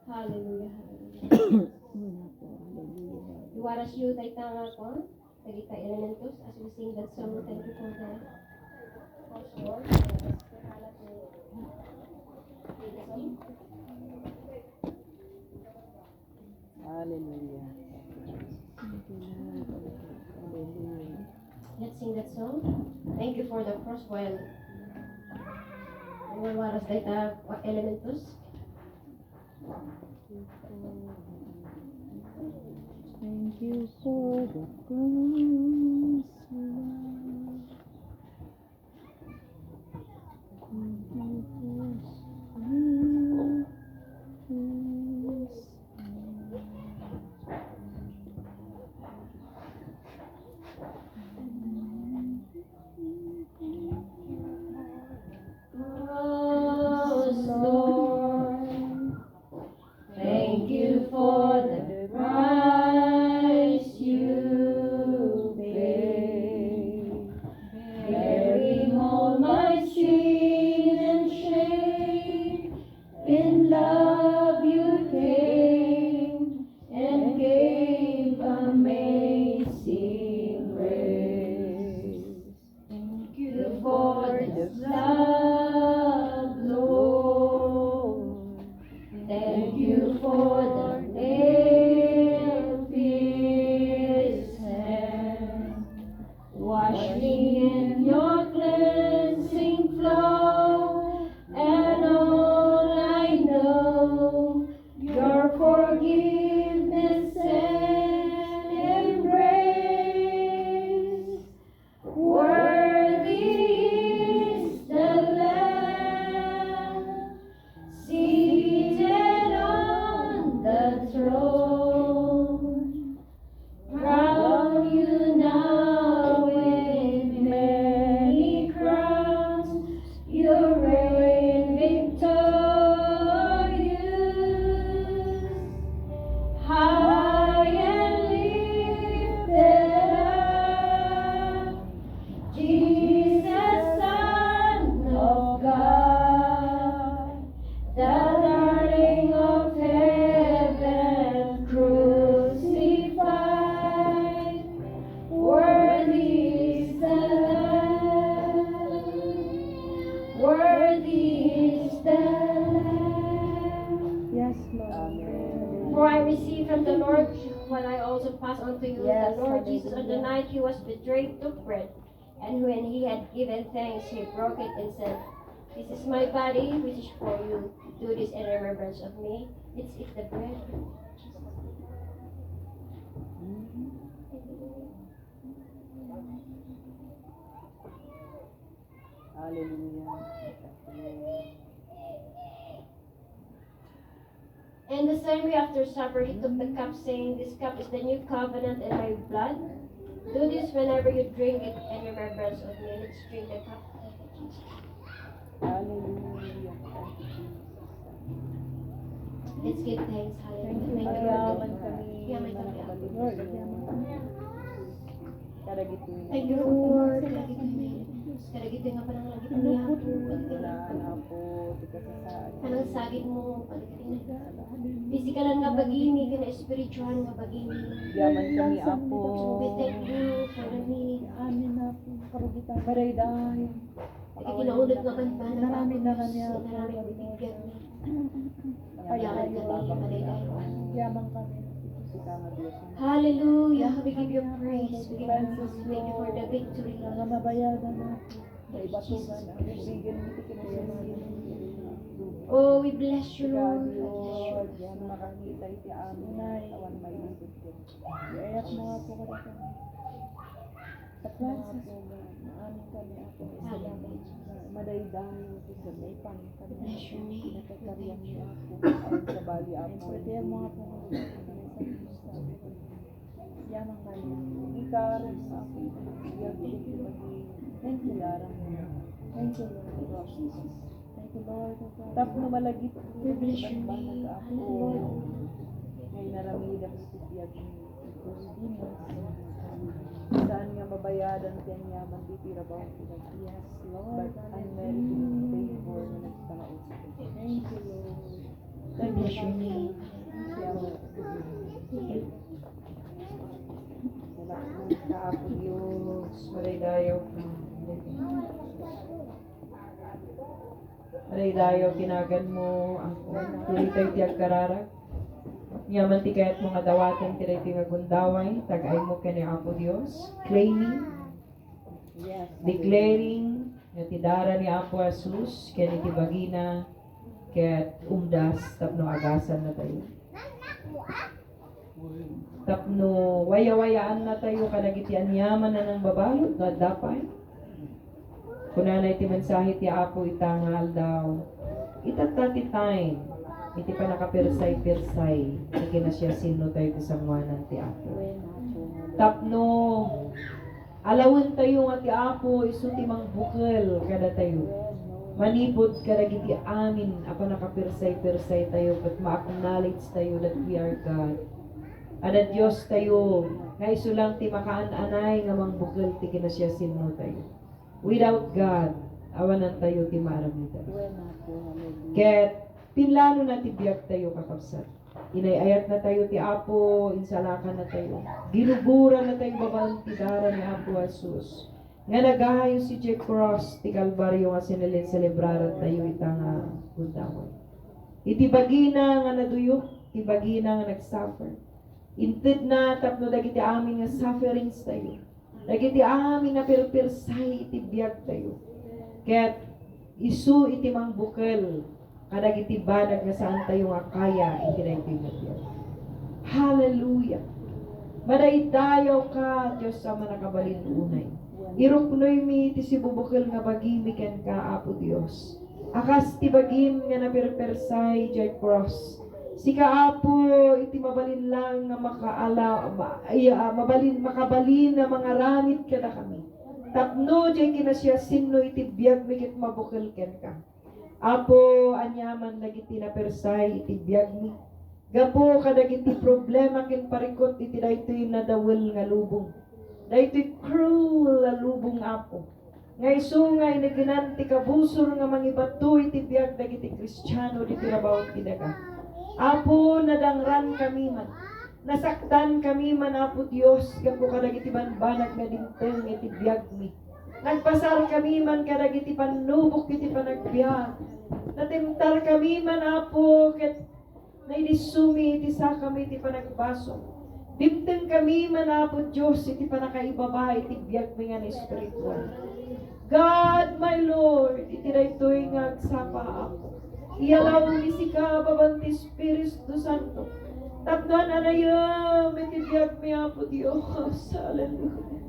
Hallelujah, hallelujah. Iwaras yu tayo tanga ko, tagita elementos, as we sing that song, thank you for the first word. Hallelujah. Let's sing that song. Thank you for the cross while waras tayo elementos. Thank you for the cross. Thank you for the price you forgiveness and embrace. Worthy is the Lamb seated on the throne. Crown you now with many crowns. You reign victorious, high and lifted up. Jesus, Son of God, the darling of heaven, crucified. Worthy is the Lamb. Worthy is the Lamb. Yes, Lord. For I received from the Lord what I also pass on to you. Yes, The Lord Jesus, on the hallelujah. night he was betrayed, took bread. And when he had given thanks, he broke it and said, "This is my body, which is for you. Do this in remembrance of me." Let's eat the bread. Hallelujah. And the same way after supper, he took the cup, saying, "This cup is the new covenant in my blood. Do this whenever you drink it in remembrance of me." Let's drink the cup. Hallelujah. Let's give thanks. Thank you, Hallelujah. Mayaman kami. Yaman kami, Apo. Lord, yaman kami. Karagituin. Thank you, Lord. Karagito nga pa ng lagi kami hapo. Wala na po. Tikasasaan. Anong sagit mo? Physical nga bagini, kina spiritual nga bagini. Yaman kami, Apo. So we thank you for the need. Amin na po. Karugitan. Maray dahil. Lagi kinaunod nga man pa na Marami na kami, So Apo. marami bibigyan ni. Yaman Yaman kami, malayday. Yaman kami. Kita nga Diyos. Hallelujah. We give you praise. We give you praise. Thank you for the victory. Mga mabayadan natin. Sa ibatugan ang bigyan mo tikinasiyasin. Oh, we bless you, God, Lord. We bless you. Lord, yan makakita iti amin na tawan may ibig din. Iayat mo nga po kada kami. Takwan sa sugan, maamin kami ako sa laman. Madaydahan mo sa may pangin kami. Bless your name. Pinagkakariyan niyo ako sa bali ako. Pwede mo nga po kami sa Yamang kami. Ikaros sa akin. Thank you, Lara. Thank you, Lord. Thank you, Lord. Tap na malagit. We bless your name. Hallelujah. Ngay naramida ko sa tiyag ni saan nga mabayadan kaya yaman titira ba ang pinag. Yes, Lord. But unmerited favor na nagtanaot sa akin. Thank you, Lord. We bless your name. Kapo Diyos, maraydayaw ka. Maraydayaw kinagan mo ako. Dili tayo tiyag kararag. Yaman ti kayat mga dawatin tiray tingagundaway. Tagay mo kani Apo Diyos. Claiming, Yes. declaring, nga tidara ni Apo Jesus, kani ti bagina, kaya't umdas, tapno agasan na tayo. Tapno waya-wayaan na tayo kadagitian yaman na ng babalot na dapay. Kunanay ti mensahe ti Apo itangal daw. Itatati time. Iti pa nakapirsay-pirsay. Sige na siya sino tayo kasangwanan ti Apo. Tapno alawin tayo nga ti Apo iso ti mang bukal kada tayo. Manipod kadagiti amin apa nakapirsay-pirsay tayo but ma-acknowledge tayo that we are God. Ada Diyos tayo, nga iso lang ti makaan-anay nga mangbukal ti kinasya sino tayo. Without God, awanan tayo ti maramitan. Ket, pinlano na ti biyag tayo kakapsat. Inayayat na tayo ti Apo, insalakan na tayo. Ginuburan na tayo babang ti dara ni Apo Jesus. Nga nagahayo si Jack Cross, ti Kalbaryo nga sinilin celebraran tayo itang bundawan. Iti bagina nga naduyok, iti bagina nga nagsuffer. Inted na tapno dagiti amin nga sufferings tayo. Dagiti amin na pirpirsay iti biyag tayo. Ket isu iti mangbukal kadagiti banag nga saan tayo nga kaya iti dagiti biyag. Hallelujah. Madaydayaw ka, Diyos sa manakabalin unay. Iruknoy mi iti si bubukil nga bagimikan ka, Apo Diyos. Akas ti bagim nga napirpersay jay cross. Sika Apo iti mabalin lang nga makabalin na mga ramit kada kami. Tapno jay kinasyasin no iti biyag mi ket mabukil ken ka. Apo anyaman dagiti napersay iti biyag mi. Gapo kadagiti problema ken parikot iti daytoy nadawel nga lubong. Daytoy cruel nga lubong Apo. Nga isungay na ginanti kabusor nga mangibato iti biyag dagiti Kristiyano diti rabawat kidaga. Apo nadangran kami man. Nasaktan kami man Apo Dios gapo kadagiti banbanag nga dingteng iti biyag mi. Nagpasar kami man kadagiti panubok iti panagbiag. Natimtar kami man Apo ket naidisumi iti sa kami iti panagbaso. Dimteng kami man Apo Diyos iti panakaibaba iti biyag mi nga ni spiritual. God, my Lord, iti daytoy nga agsapa Apo. Iyalaw ni sika babanti Espiritu Santo. Tapnon anayam iti biyag mi Apo Diyos. Hallelujah.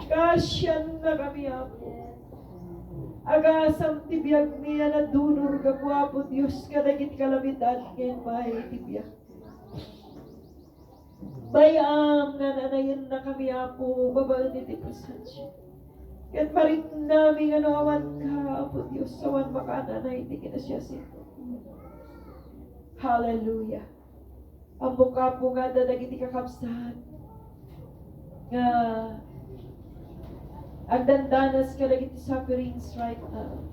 Kasyan na kami Apo. Agasam ti biyag mi na dunor gapo Apo Diyos kadagit kalamitan ken bahay iti biyag. Bayam nga nanayon na kami Apo babal iti presensya. Ket parik nami nga awan ka Apo Diyos awan makananay iti kinasyasin. Hallelujah. Ambo ka po nga dagiti kakabsat nga agdandanas ka dagiti sufferings right now.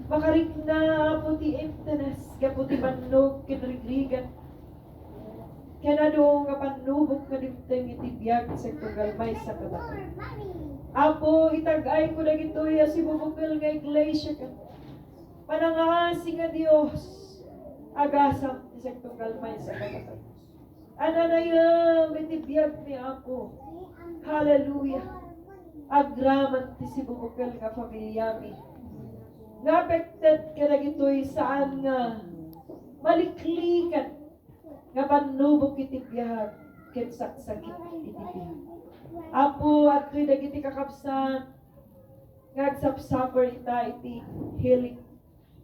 Makarik na Apo ti emptiness gapo ti bannog kinrigrigan. Kanado nga panubok nga dimteng iti biyag sa kagalmay sa katatan. Apo itag-ay ko dagitoy si bubukil nga iglesia ka. Panangasi nga Dios agasam ti sa kagalmay sa katatan. Ananayam iti biyag mi Apo. Hallelujah. Agraman ti si bubukil nga pamilya mi. Nga-affected ka dagitoy saan nga maliklikan nga panubok iti biyag ket saksakit iti biyag. Apo at ko'y dagiti kakabsan ngagsapsapper ita iti healing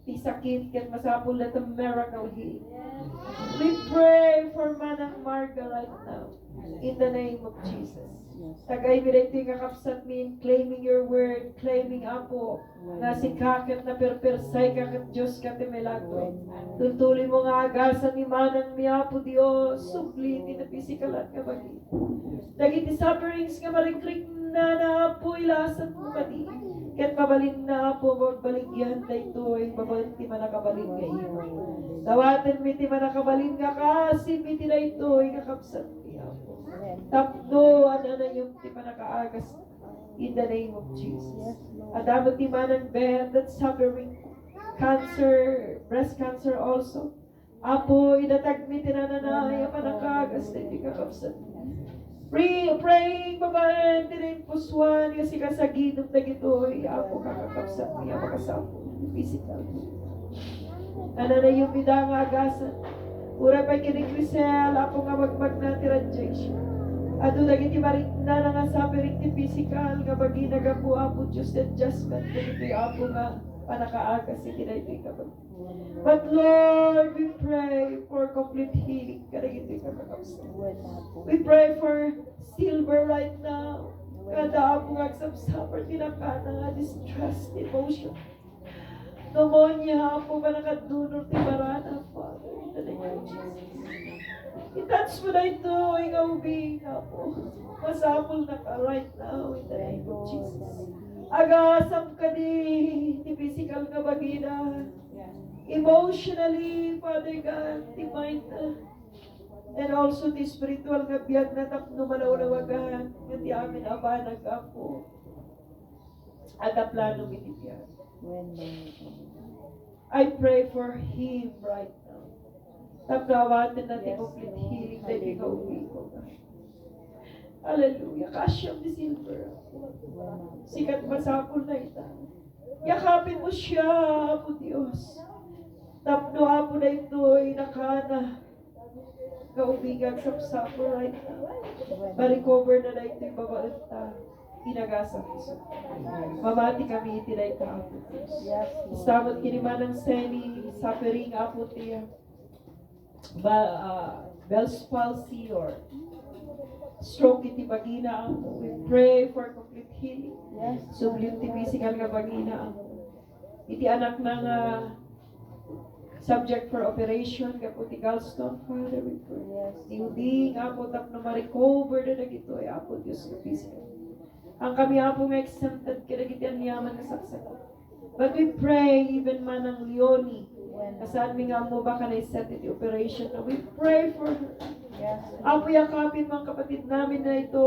ti sakit ket masapul na the miracle healing. We pray for Manang Marga right now in the name of Jesus. Tagay mi dito yung kakapsat min, claiming your word, claiming Apo, na si kakat na perpersay kakat Diyos kati milagro. Tutuloy mo nga agasan ni Manang mi Apo Diyos, supliti na physical at kabagi. Dagiti sufferings nga marikrik na Apo ilasan mo kadi. Ket mabalin na Apo, magbaligyan na ito ay mabalin ti manakabalin nga imo. Tawatin mi ti manakabalin nga kasi mi ti na ito ay kakapsat mi Apo. Tapno, ano yung ti manakaagas in the name of Jesus. Adamot ti Manang Beth that's suffering cancer, breast cancer also. Apo, idatag mi ti nananay ang manakaagas na ti kakapsat mi. Praying, babae, tining puswan, kasi kasaginong na gito'y Apo kakakapsat niya makasapo, physical. Ano na yung bida nga agasan, ura pa kining Crisel, Apo nga magmag na ti radiation. Ado dagiti marit na nga sabi ti physical, nga bagi nagapu Apo Diyos adjustment, dagiti Apo nga panakaagas, iti na ito'y kapag. But Lord, we pray for complete healing. We pray for Silver right now. Kada po nagsabsapar, tinakana nga distress, emotion. Pneumonia po ba nakadunor ti Barana, Father, in the name of Jesus. I-touch mo na ito, ingawbing po. Masapol na ka right now, in the name of Jesus. Agasam ka di physical nga bagina. Emotionally, Father God, ti mind and also the spiritual nga biyag na tapno malawlawagan nga ti amin abanag Apo at ang plano iti biyag. I pray for him right now. Tapnawatin natin complete healing na ikaw ko. Hallelujah. Kasyam ni Silver. Sikat masapul na ita. Yakapin mo siya, Apo Diyos. Tapno Apo na ito'y nakana. kaubigag sa suffer right now. Ma-recover na lang ito yung babae ta. Inagasa Kristo. Mamati kami itinay ka Apo Diyos. Yes, Lord. Istamot kiniman ng seni, suffering Apo tiya. Bell's palsy or stroke iti bagina Apo. We pray for complete healing. Yes. Sublim ti physical nga bagina Apo. Iti anak na nga subject for operation kaputi gallstone, Father, we pray. Yes. Niuding Apo tapno ma-recover na dagito ay Apo Diyos nga physical. Ang kami Apo nga exempted kinagiti ang yaman nga saksak. But we pray even man ang Leonie. Kasaan mi nga mo baka na-set iti operation na we pray for her. Yes. Apo yakapin mga kapatid namin na ito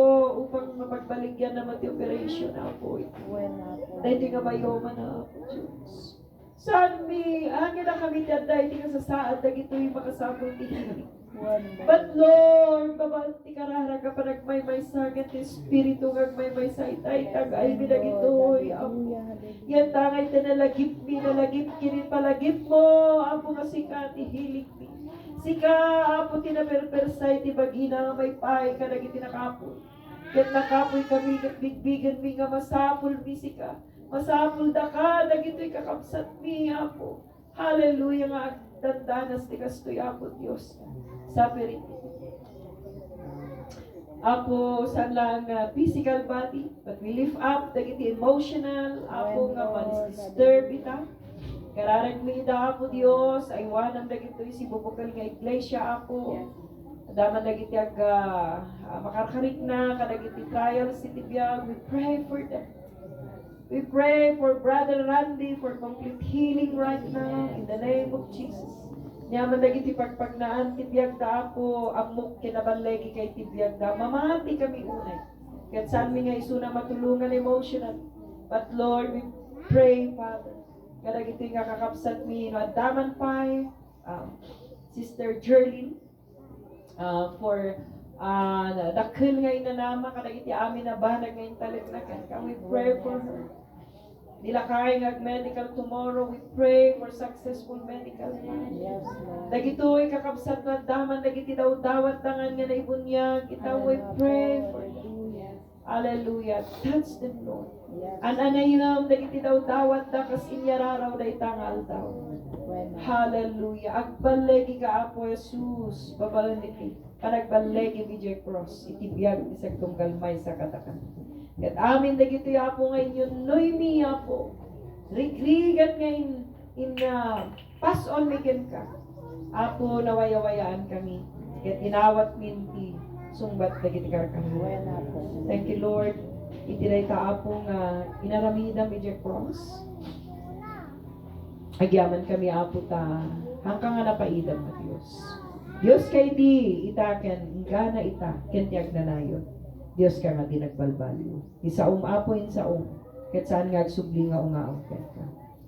upang mapagbaligyan naman ti operation Apo. When Apo. Dahil nga mayoman na Apo Diyos. Saan mi, angin na kami dyan dahil nga sa saad na ito'y makasabong ti healing. But Lord, babal ti karara ka pa nagmay-may sagat ti Espiritu ngagmay-may sa itay tagay mi na ito'y Apo. Yan tangay ta nalagip mi, nalagip kinin palagip mo, Apo nga sika ti healing mi. Sika, Apo ti naperpersay ti bagina nga may pahay ka nagiti nakapon. Yan nakapoy kami bigbigan mi nga masapul mi sika. Masapul da ka, dagito'y kakapsat mi, Apo. Hallelujah nga, dandanas ti kastoy, Apo Diyos. Sabi rin. Apo, saan lang physical body, but we lift up, dagiti emotional, Apo nga, manis-disturb ita. Kararag mi ida, Apo Diyos, aywanang dagito'y si bubukal nga iglesia, Apo. Daman dagiti ag makarkarik na, kadagiti trials, si tibiyag, we pray for them. We pray for Brother Randy for complete healing right now in the name of Jesus. Nyaman dagiti pagpagnaan tibiyag da Apo amok kinabanlegi kay tibiyag da. Mamati kami unay. Ket saan mi nga isuna matulungan emotional. But Lord, we pray, Father. Kadagiti nga kakapsat mi no daman pay Sister Jerlyn for dakil nga inanama kadagiti amin na banag nga intalagnakan. Can we pray for her? Nila kaya nga medical tomorrow, we pray for successful medical. Yes, Lord. Dagitoy kakabsat na daman dagiti daw dawat tangan nga naibunyag. Kita we pray for them. Hallelujah. Touch them, Lord. Yes. Anayam dagiti daw dawat da kas inyararaw da itangal daw. Hallelujah. Agbalegi ka Apo Jesus. Babalaniki. Kanagbalegi bijay cross. Itibiyag isang tunggalmay sa katakan. At amin dagito Apo ngayon yun. Noy mi Apo. Rigrigan ngayon pass on mikin ka. Apo nawayawayaan kami. At inawat minti. Sungbat dagiti karkan. Thank you Lord. Itiray ta Apo nga inaramida bijay cross. Agyaman kami Apo ta. Hanggang nga napaidam na Diyos. Diyos kay di itaken gana ita kentiyag na nayon. Diyos ka nga di nagbalbaliw. Isaom Apo insaom. Ket saan nga agsubli nga ungaon ka.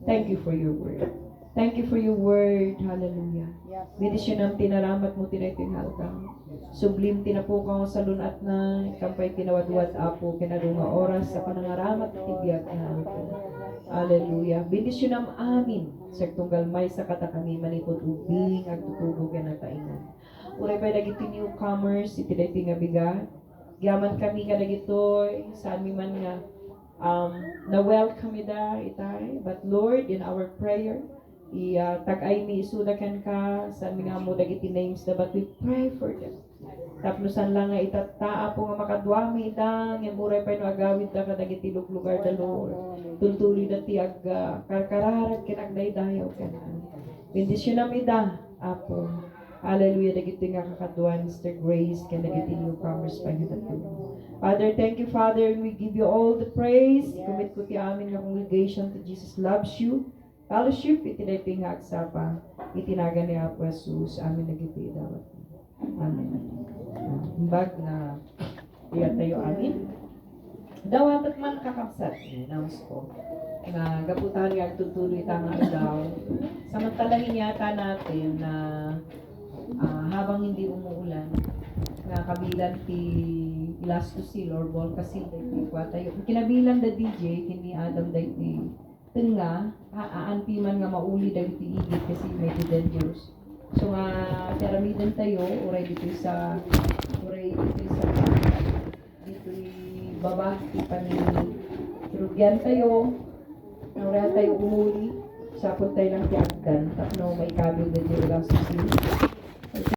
Thank you for your word. Thank you for your word. Hallelujah. Yes. Bidisyon ang tinaramat mo tinayting haltang. Sublim tinapukaw sa lunat na kampay tinawadwad Apo kinadunga oras sa panangaramat tibiyag na haltang. Hallelujah. Bidisyon ang amin sa tunggalmay sa katakami manipod ubing at tutubog na tainan. Uray pa dagiti newcomers itiday nga bigat. Gaman kami ka dagitoy saan mi man nga na welcome ida itay. But Lord, in our prayer, tag-ay mi isudakan ka sa mga mo dagiti names na but we pray for them. Tapnosan lang nga itataa po nga makadwami ita nga muray pa no agawid da ka dagiti lugar da Lord. Tultuli dati ag karkararag kinagdaydayaw ka na. Bendisyon nam ida Apo. Hallelujah, dagiti nga kakadwa Mr. Grace kan dagiti newcomers pa nga Father, thank you Father, and we give you all the praise. Commit ko ti amin nga congregation to Jesus loves you. Fellowship itinay pinghag sapa itinaga ni Apo Jesus amin nagiti dawat. Amen. Imbag na tiya tayo amin. Dawat at man kakapsat naus ko na gaputan nga tutuloy tanga daw. Samantalahin yata natin na habang hindi umuulan nga kabilan ti Ilastosil or Bolcasil dahil tayo. Kinabilan da DJ kini Adam dahil tinga aanpi man nga mauli dahil ti igit kasi medyo dangerous. So nga karamidan tayo oray dito sa dito baba ipan ni Rugyan tayo. Oray tayo umuli. Sapon tayo lang tiagdan tapno may kabil din yung susi.